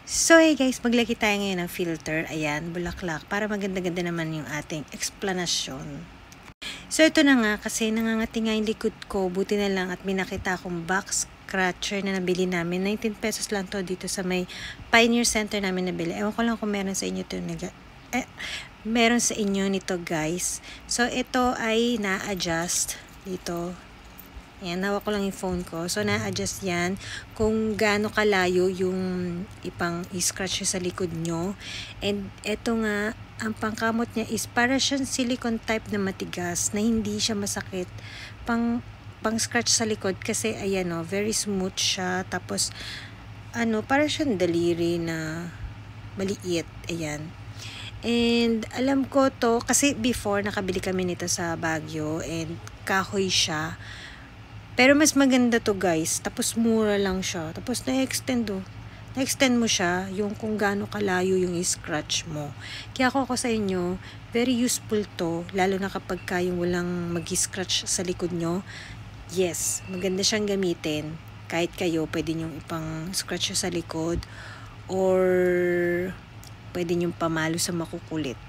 So hey guys, maglagay tayo ngayon ng filter. Ayan, bulaklak. Para maganda-ganda naman yung ating explanation. So ito na nga, kasi nangangati nga yung likod ko. Buti na lang at may nakita akong box scratcher na nabili namin. 19 pesos lang to dito sa may Pioneer Center namin nabili. Ewan ko lang kung meron sa inyo to meron sa inyo nito guys. So ito ay na-adjust dito. Ayan, hawak ko lang yung phone ko. So, na-adjust yan kung gaano kalayo yung i-scratch sa likod nyo. And eto nga, ang pangkamot niya is para siyang silicone type na matigas na hindi siya masakit pang-scratch sa likod kasi ayan o, very smooth siya. Tapos, para siyang daliri na maliit. Ayan. And alam ko to, kasi before nakabili kami nito sa Baguio and kahoy siya. Pero mas maganda to guys. Tapos mura lang siya. Tapos na-extend Na-extend mo siya yung kung gaano kalayo yung scratch mo. Kaya ako sa inyo, very useful to. Lalo na kapag kayong walang mag-scratch sa likod nyo. Yes, maganda siyang gamitin. Kahit kayo, pwede nyong ipang-scratch sa likod. Or pwede nyong pamalo sa makukulit.